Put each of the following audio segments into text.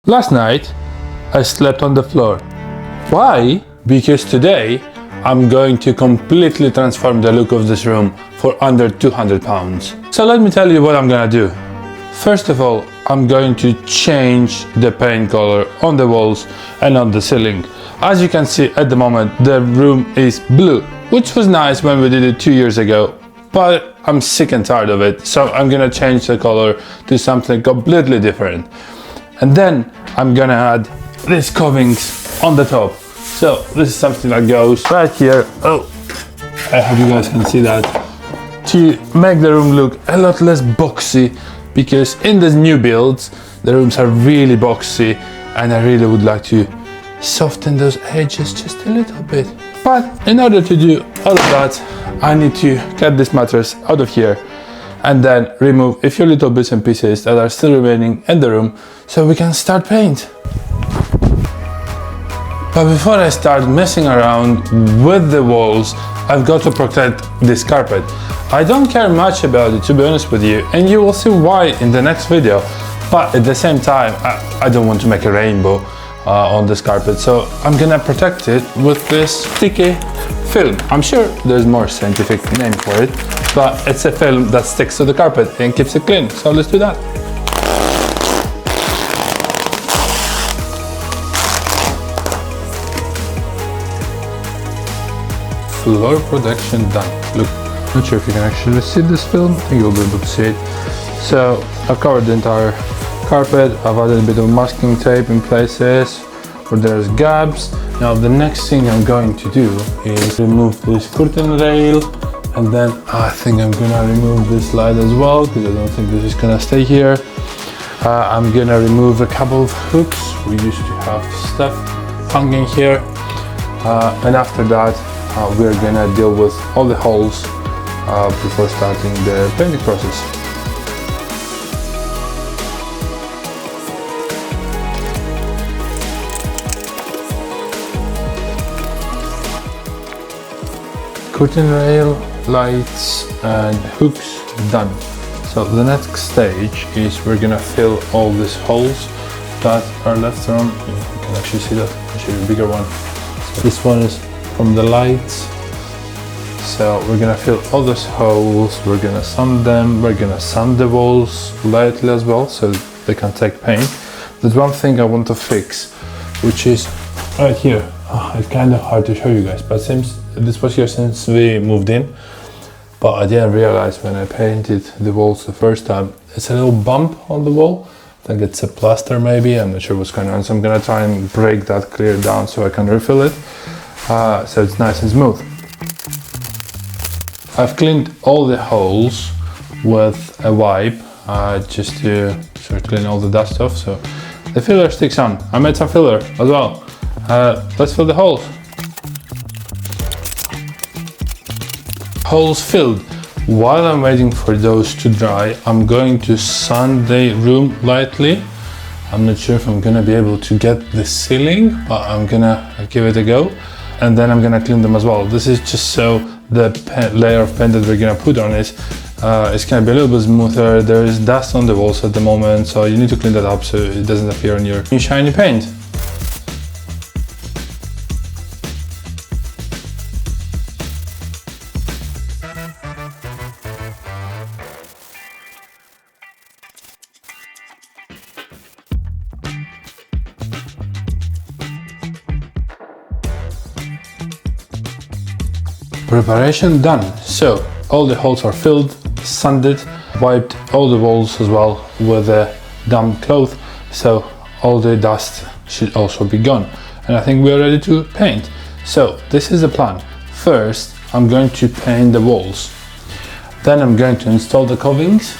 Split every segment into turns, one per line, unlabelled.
Last night, I slept on the floor. Why? Because today, I'm going to completely transform the look of this room for under 200 pounds. So let me tell you what I'm gonna do. First of all, I'm going to change the paint color on the walls and on the ceiling. As you can see at the moment, the room is blue, which was nice when we did it 2 years ago, but I'm sick and tired of it. So I'm gonna change the color to something completely different. And then I'm gonna add these covings on the top. So this is something that goes right here. Oh, I hope you guys can see that. To make the room look a lot less boxy, because in these new builds, the rooms are really boxy, and I really would like to soften those edges just a little bit. But in order to do all of that, I need to cut this mattress out of here and then remove a few little bits and pieces that are still remaining in the room so we can start paint. But before I start messing around with the walls, I've got to protect this carpet. I don't care much about it, to be honest with you, and you will see why in the next video. But at the same time, I don't want to make a rainbow on this carpet, so I'm gonna protect it with this sticky film. I'm sure there's more scientific name for it, but it's a film that sticks to the carpet and keeps it clean. So let's do that. Floor protection done. Look, not sure if you can actually see this film. I think you'll be able to see it. So I've covered the entire carpet. I've added a bit of masking tape in places where there's gaps. Now the next thing I'm going to do is remove this curtain rail, and then I think I'm gonna remove this light as well, because I don't think this is gonna stay here. I'm gonna remove a couple of hooks. We used to have stuff hanging here, and after that we're gonna deal with all the holes before starting the painting process. Curtain rail, lights and hooks done. So the next stage is we're gonna fill all these holes that are left from, you can actually see that, I'll show you a bigger one. So this one is from the lights. So we're gonna fill all those holes, we're gonna sand them, we're gonna sand the walls lightly as well so they can take paint. There's one thing I want to fix, which is right here. It's kind of hard to show you guys, but since this was here since we moved in, but I didn't realize when I painted the walls the first time, it's a little bump on the wall. I think it's a plaster maybe, I'm not sure what's going on, so I'm gonna try and break that clear down so I can refill it, so it's nice and smooth. I've cleaned all the holes with a wipe, just to sort of clean all the dust off, so the filler sticks on. I made some filler as well. Let's fill the holes. Holes filled. While I'm waiting for those to dry, I'm going to sand the room lightly. I'm not sure if I'm gonna be able to get the ceiling, but I'm gonna give it a go. And then I'm gonna clean them as well. This is just so the layer of paint that we're gonna put on it is gonna be a little bit smoother. There is dust on the walls at the moment, so you need to clean that up so it doesn't appear on your new shiny paint. Preparation done. So all the holes are filled, sanded, wiped all the walls as well with a damp cloth, so all the dust should also be gone. And I think we're ready to paint. So this is the plan. First, I'm going to paint the walls. Then I'm going to install the covings,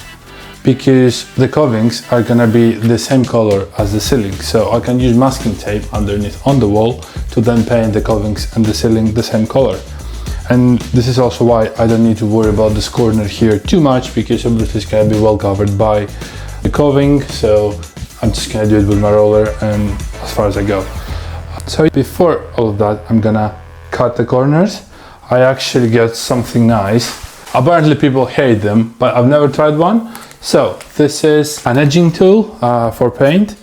because the covings are gonna be the same color as the ceiling. So I can use masking tape underneath on the wall to then paint the covings and the ceiling the same color. And this is also why I don't need to worry about this corner here too much, because obviously it's gonna be well covered by the coving, so I'm just gonna do it with my roller and as far as I go. So before all of that, I'm gonna cut the corners. I actually got something nice. Apparently people hate them, but I've never tried one. So this is an edging tool for paint.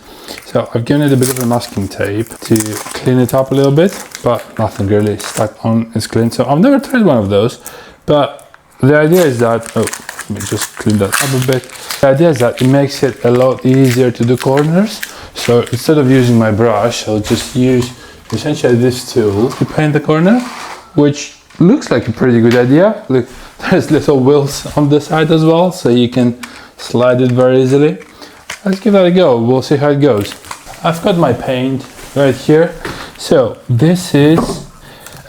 So I've given it a bit of a masking tape to clean it up a little bit, but nothing really stuck on is clean. So I've never tried one of those, but the idea is that, oh, let me just clean that up a bit. The idea is that it makes it a lot easier to do corners. So instead of using my brush, I'll just use essentially this tool to paint the corner, which looks like a pretty good idea. Look, there's little wheels on the side as well, so you can slide it very easily. Let's give that a go, we'll see how it goes. I've got my paint right here. So this is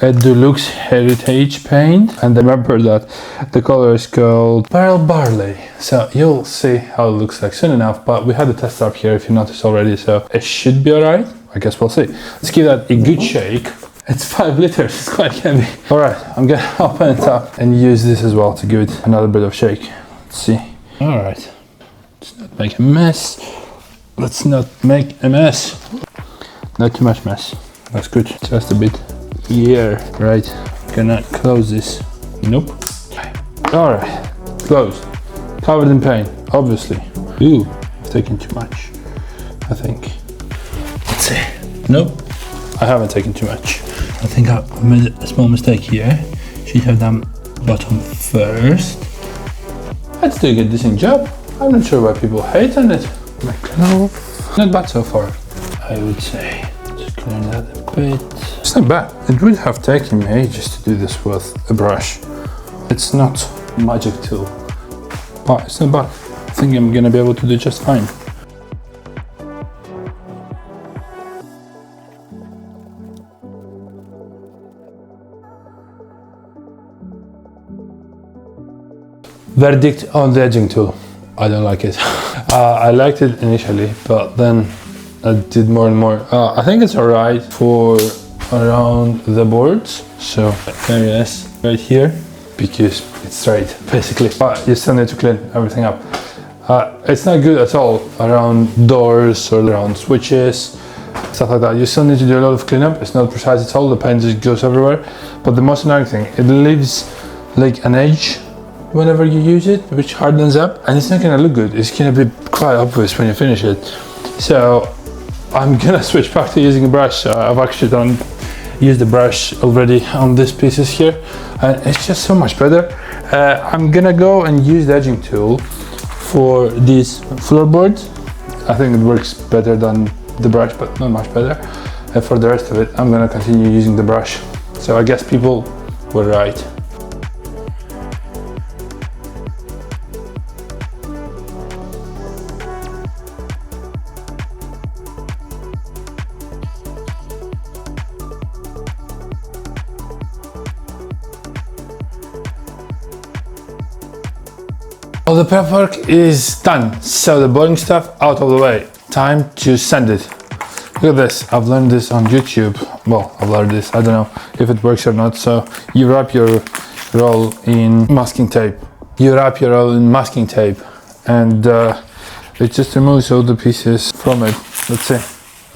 a Deluxe Heritage paint, and remember that the color is called Pearl Barley. So you'll see how it looks like soon enough, but we had a test up here if you noticed already, so it should be alright. I guess we'll see. Let's give that a good shake. It's 5 liters, it's quite heavy. Alright, I'm gonna open it up and use this as well to give it another bit of shake. Let's see. Alright. Let's not make a mess. Let's not make a mess. Not too much mess. That's good. Just a bit here. Right. Gonna close this. Nope. Alright. Closed. Covered in paint, obviously. Ooh, I've taken too much, I think. Let's see. Nope. I haven't taken too much. I think I made a small mistake here. Should have done bottom first. That's doing a decent job. I'm not sure why people hate on it. Not bad so far, I would say. Just clean that a bit. It's not bad. It would have taken me ages to do this with a brush. It's not a magic tool, but it's not bad. I think I'm gonna be able to do just fine. Verdict on the edging tool. I don't like it. I liked it initially, but then I did more and more. I think it's alright for around the boards. So very nice right here, because it's straight basically. But you still need to clean everything up. It's not good at all around doors or around switches, stuff like that. You still need to do a lot of cleanup. It's not precise at all. The paint just goes everywhere. But the most annoying thing, it leaves like an edge whenever you use it, which hardens up, and it's not gonna look good. It's gonna be quite obvious when you finish it. So I'm gonna switch back to using a brush. I've actually used the brush already on these pieces here, and it's just so much better. I'm gonna go and use the edging tool for these floorboards. I think it works better than the brush, but not much better. And for the rest of it, I'm gonna continue using the brush. So I guess people were right. Well, the prep work is done, so the boring stuff out of the way. Time to sand it. Look at this, I've learned this on YouTube. Well, I've learned this, I don't know if it works or not. So you wrap your roll in masking tape. And it just removes all the pieces from it. Let's see.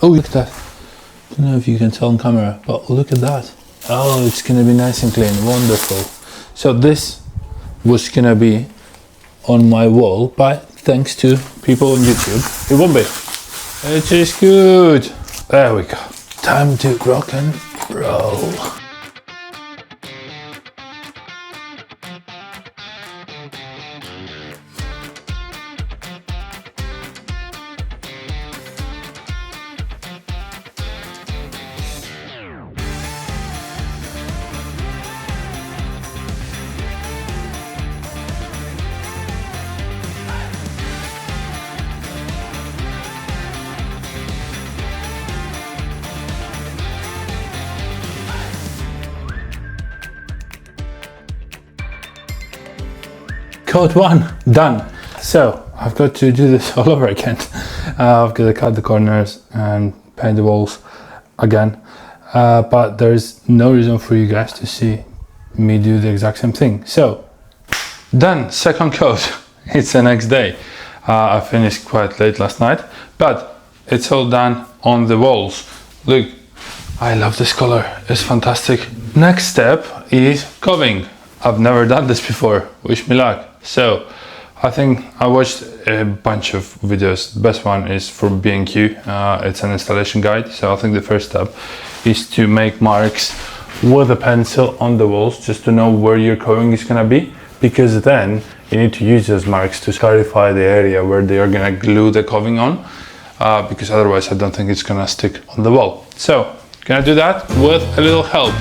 Oh, look at that. I don't know if you can tell on camera, but look at that. Oh, it's gonna be nice and clean, wonderful. So this was gonna be on my wall, but thanks to people on YouTube, it won't be. It is good. There we go. Time to rock and roll. Coat 1 done. So I've got to do this all over again. I've got to cut the corners and paint the walls again, but there's no reason for you guys to see me do the exact same thing. So done, second coat. It's the next day. I finished quite late last night, but it's all done on the walls. Look, I love this color, it's fantastic. Next step is coving. I've never done this before, wish me luck. So I think I watched a bunch of videos. The best one is from B&Q. It's an installation guide. So I think the first step is to make marks with a pencil on the walls, just to know where your coving is gonna be, because then you need to use those marks to clarify the area where they are gonna glue the coving on, because otherwise I don't think it's gonna stick on the wall. So gonna do that with a little help.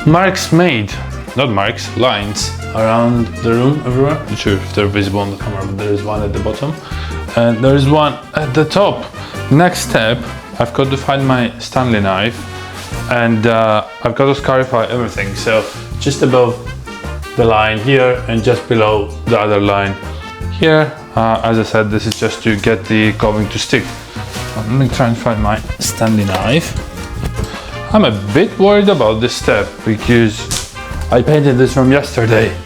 Marks made, not marks, lines around the room everywhere. I'm not sure if they're visible on the camera, but there is one at the bottom and there is one at the top. Next step, I've got to find my Stanley knife and I've got to clarify everything. So just above the line here and just below the other line here. As I said, this is just to get the coving to stick. Let me try and find my Stanley knife. I'm a bit worried about this step because I painted this room yesterday,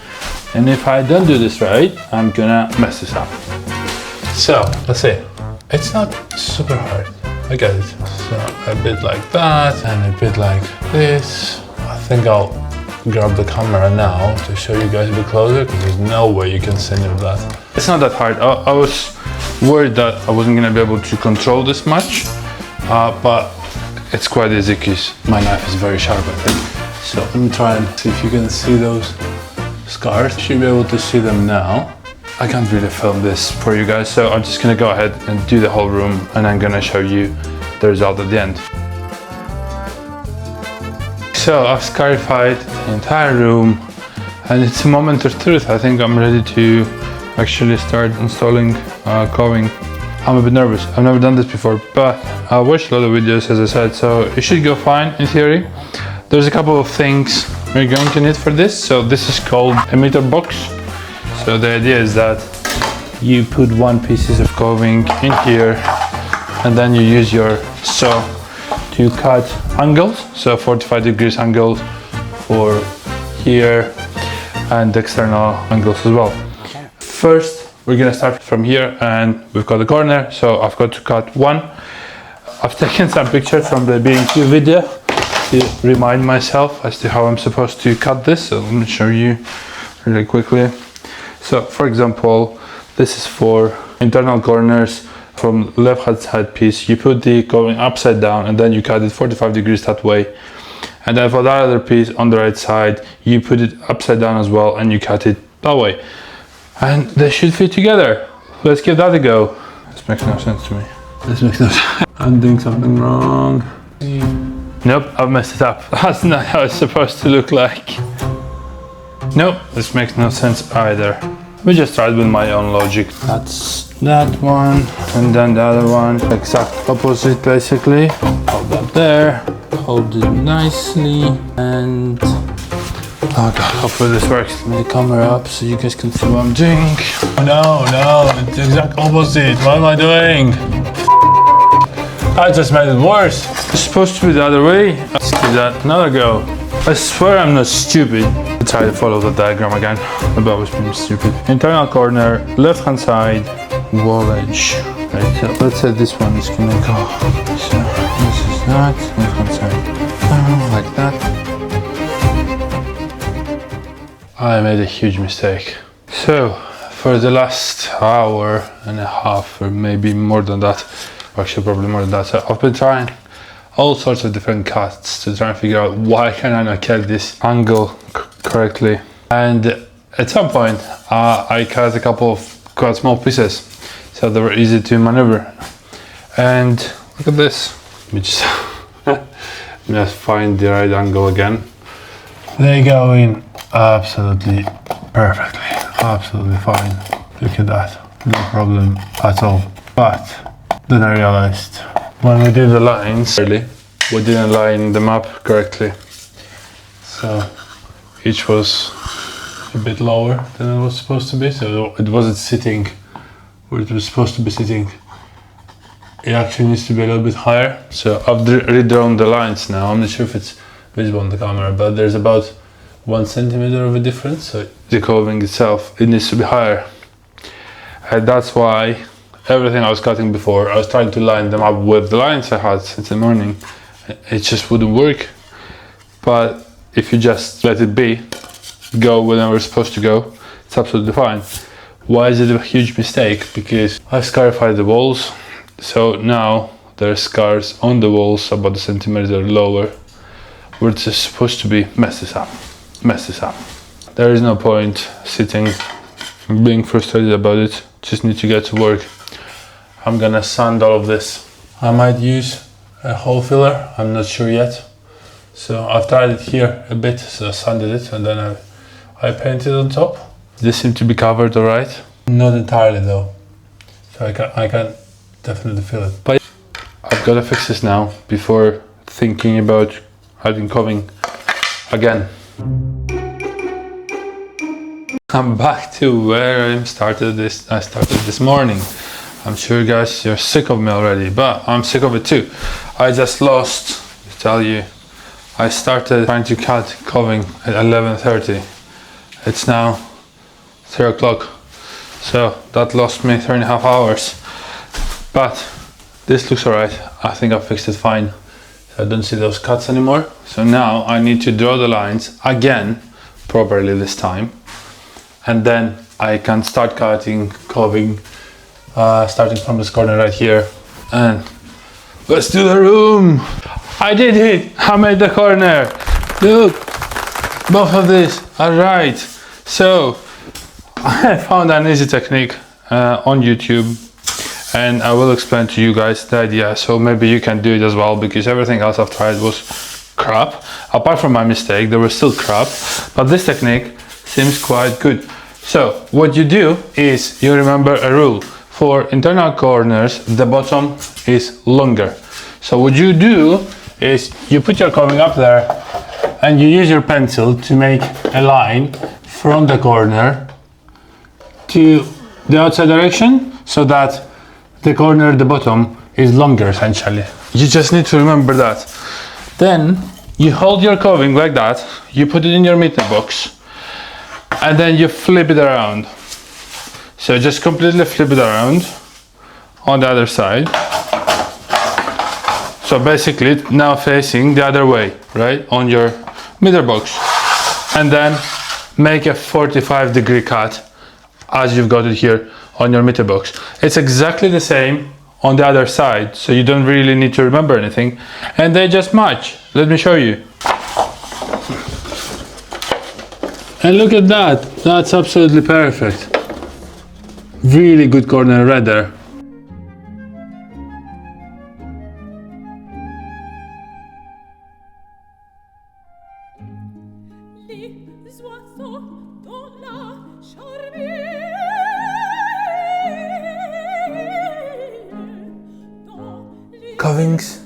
and if I don't do this right, I'm gonna mess this up. So let's see. It's not super hard. I get it. So a bit like that and a bit like this. I think I'll grab the camera now to show you guys a bit closer, because there's no way you can see any of that. It's not that hard. I was worried that I wasn't gonna be able to control this much, but it's quite easy because my knife is very sharp, I think. So let me try and see if you can see those scars. You should be able to see them now. I can't really film this for you guys, so I'm just gonna go ahead and do the whole room and I'm gonna show you the result at the end. So I've scarified the entire room and it's a moment of truth. I think I'm ready to actually start installing coving. I'm a bit nervous. I've never done this before, but I watched a lot of videos, as I said, so it should go fine in theory. There's a couple of things we're going to need for this. So this is called a meter box. So the idea is that you put one piece of coving in here and then you use your saw to cut angles. So 45 degrees angles for here and external angles as well. First, we're gonna start from here and we've got the corner, so I've got to cut one. I've taken some pictures from the B&Q video to remind myself as to how I'm supposed to cut this, so let me show you really quickly. So for example, this is for internal corners. From left hand side piece, you put the coving upside down and then you cut it 45 degrees that way. And then for that other piece on the right side, you put it upside down as well and you cut it that way. And they should fit together. Let's give that a go. This makes no sense to me. This makes no sense. I'm doing something wrong. Nope, I've messed it up. That's not how it's supposed to look like. Nope, this makes no sense either. Let me just try it with my own logic. That's that one, and then the other one. Exact opposite basically. Hold that there. Hold it nicely, and oh god, hopefully this works. Let me the camera up so you guys can see what I'm doing. Oh no, it's the exact opposite. What am I doing? I just made it worse. It's supposed to be the other way. Let's give that another go. I swear I'm not stupid. Let's try to follow the diagram again. I've always been stupid. Internal corner, left hand side, wall edge. Right, so let's say this one is gonna go. So this is that, left hand side down, like that. I made a huge mistake. So for the last hour and a half, or maybe more than that, actually probably more than that, so I've been trying all sorts of different cuts to try and figure out why can I not get this angle correctly. And at some point I cut a couple of quite small pieces, so they were easy to maneuver. And look at this. Let me just find the right angle again. They go in absolutely perfectly, absolutely fine. Look at that, no problem at all. But then I realized when we did the lines, we didn't line them up correctly. So each was a bit lower than it was supposed to be, so it wasn't sitting where it was supposed to be sitting. It actually needs to be a little bit higher. So I've redrawn the lines now. I'm not sure if it's visible on the camera, but there's about 1 centimeter of a difference. So the coving itself, it needs to be higher. And that's why everything I was cutting before. I was trying to line them up with the lines I had since the morning. It just wouldn't work. But if you just let it be, go whenever it's supposed to go, it's absolutely fine. Why is it a huge mistake? Because I scarified the walls, so now there are scars on the walls about a centimeter lower, where it's supposed to be. Mess this up. There is no point sitting and being frustrated about it. Just need to get to work. I'm gonna sand all of this. I might use a hole filler, I'm not sure yet. So I've tried it here a bit, so I sanded it and then I painted on top. This seems to be covered all right. Not entirely though. So I can definitely feel it. But I've got to fix this now before thinking about adding coving again. I'm back to where I started this morning. I'm sure guys you're sick of me already, but I'm sick of it too. I just lost, to tell you, I started trying to cut coving at 11:30. It's now 3 o'clock, so that lost me 3.5 hours. But this looks alright. I think I fixed it fine. I don't see those cuts anymore. So now I need to draw the lines again, properly this time. And then I can start cutting, coving, starting from this corner right here. And let's do the room. I did it. I made the corner. Look, both of these are right. So I found an easy technique on YouTube, and I will explain to you guys the idea. So maybe you can do it as well, because everything else I've tried was crap. Apart from my mistake, they were still crap. But this technique seems quite good. So what you do is you remember a rule. For internal corners, the bottom is longer. So what you do is you put your coving up there and you use your pencil to make a line from the corner to the outside direction, so that the corner, the bottom, is longer essentially. You just need to remember that. Then you hold your coving like that, you put it in your meter box, and then you flip it around. So just completely flip it around on the other side. So basically it's now facing the other way, right, on your meter box. And then make a 45-degree cut as you've got it here on your meter box. It's exactly the same on the other side, so you don't really need to remember anything. And they just match. Let me show you. And look at that, that's absolutely perfect. Really good corner right there. Coving's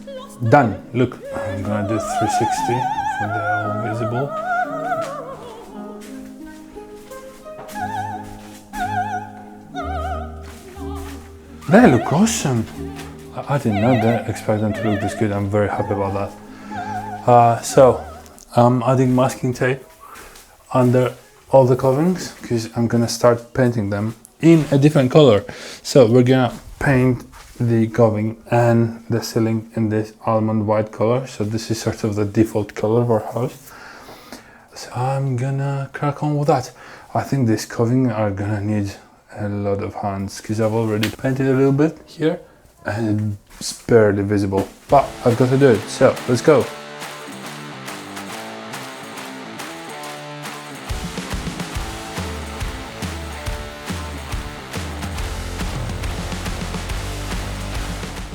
done. Look, I'm gonna do 360 so they're all visible. They look awesome. I did not expect them to look this good. I'm very happy about that. So I'm adding masking tape under all the covings because I'm gonna start painting them in a different color. So we're gonna paint the coving and the ceiling in this almond white color. So this is sort of the default color of our house. So I'm gonna crack on with that. I think this coving are gonna need a lot of hands because I've already painted a little bit here and it's barely visible, but I've got to do it. So let's go.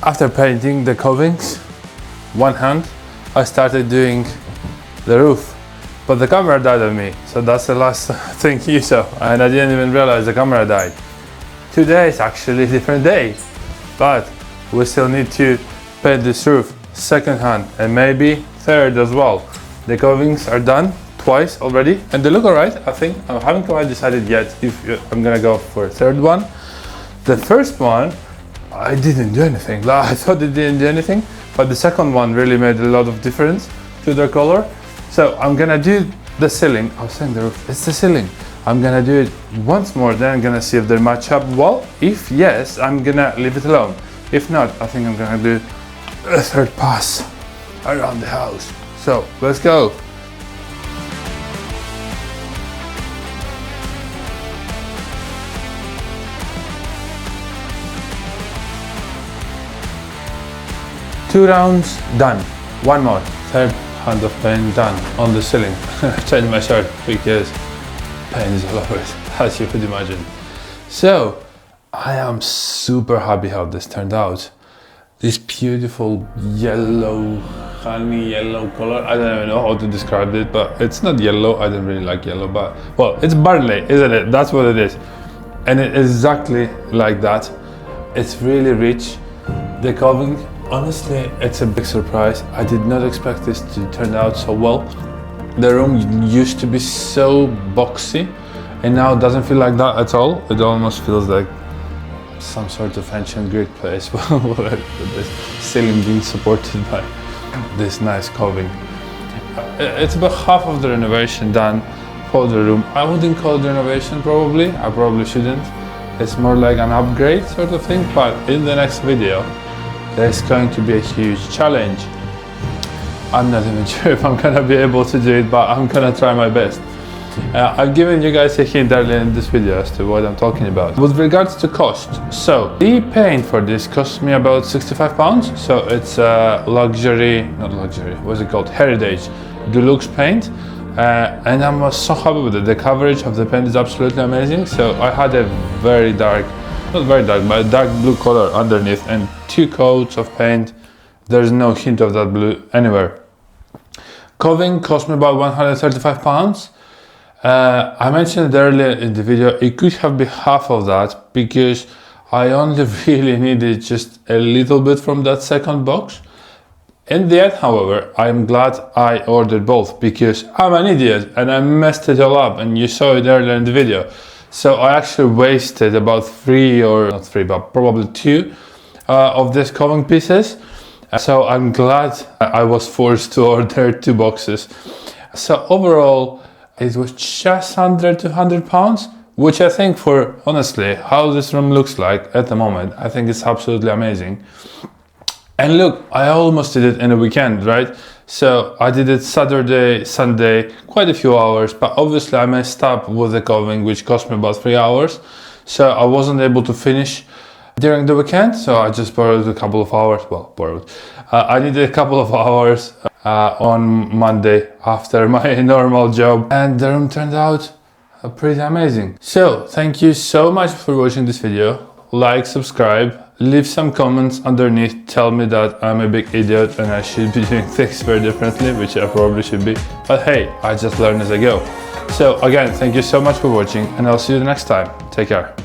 After painting the covings, one hand, I started doing the roof. But the camera died on me, so that's the last thing you saw, and I didn't even realize the camera died. Today is actually a different day, but we still need to paint this roof second hand and maybe third as well. The covings are done twice already and they look alright. I think I haven't quite decided yet if I'm gonna go for a third one. The first one, I didn't do anything. I thought it didn't do anything, but the second one really made a lot of difference to the color. So I'm gonna do the ceiling. I was saying the roof, it's the ceiling. I'm gonna do it once more, then I'm gonna see if they match up well. If yes, I'm gonna leave it alone. If not, I think I'm gonna do a third pass around the house. So let's go. Two rounds done. One more. Third hand of paint done on the ceiling. Change my shirt because paint is all over it, as you could imagine. So I am super happy how this turned out. This beautiful yellow, honey yellow color. I don't even know how to describe it, but it's not yellow. I don't really like yellow, but well, it's barley, isn't it? That's what it is. And it's exactly like that. It's really rich. The coving, honestly, it's a big surprise. I did not expect this to turn out so well. The room used to be so boxy, and now it doesn't feel like that at all. It almost feels like some sort of ancient Greek place with this ceiling being supported by this nice coving. It's about half of the renovation done for the room. I wouldn't call it renovation probably. I probably shouldn't. It's more like an upgrade sort of thing, but in the next video, there's going to be a huge challenge. I'm not even sure if I'm gonna be able to do it, but I'm gonna try my best. I've given you guys a hint earlier in this video as to what I'm talking about. With regards to cost, so the paint for this cost me about £65. So it's not luxury, what's it called? Heritage Deluxe paint. And I'm so happy with it. The coverage of the paint is absolutely amazing. So I had a very dark, not very dark, but a dark blue color underneath and 2 coats of paint. There's no hint of that blue anywhere. Coving cost me about £135. I mentioned earlier in the video, it could have been half of that because I only really needed just a little bit from that second box. In the end, however, I'm glad I ordered both because I'm an idiot and I messed it all up, and you saw it earlier in the video. So I actually wasted about 3 or not 3, but probably 2 of these coving pieces. So I'm glad I was forced to order 2 boxes. So overall, it was just under £200, which I think for, honestly, how this room looks like at the moment, I think it's absolutely amazing. And look, I almost did it in a weekend, right? So I did it Saturday, Sunday, quite a few hours, but obviously I messed up with the coving, which cost me about 3 hours. So I wasn't able to finish during the weekend, so I just borrowed a couple of hours, I needed a couple of hours on Monday after my normal job, and the room turned out pretty amazing. So thank you so much for watching this video. Like, subscribe, leave some comments underneath, tell me that I'm a big idiot and I should be doing things very differently, which I probably should be, but hey, I just learn as I go. So again, thank you so much for watching, and I'll see you the next time. Take care.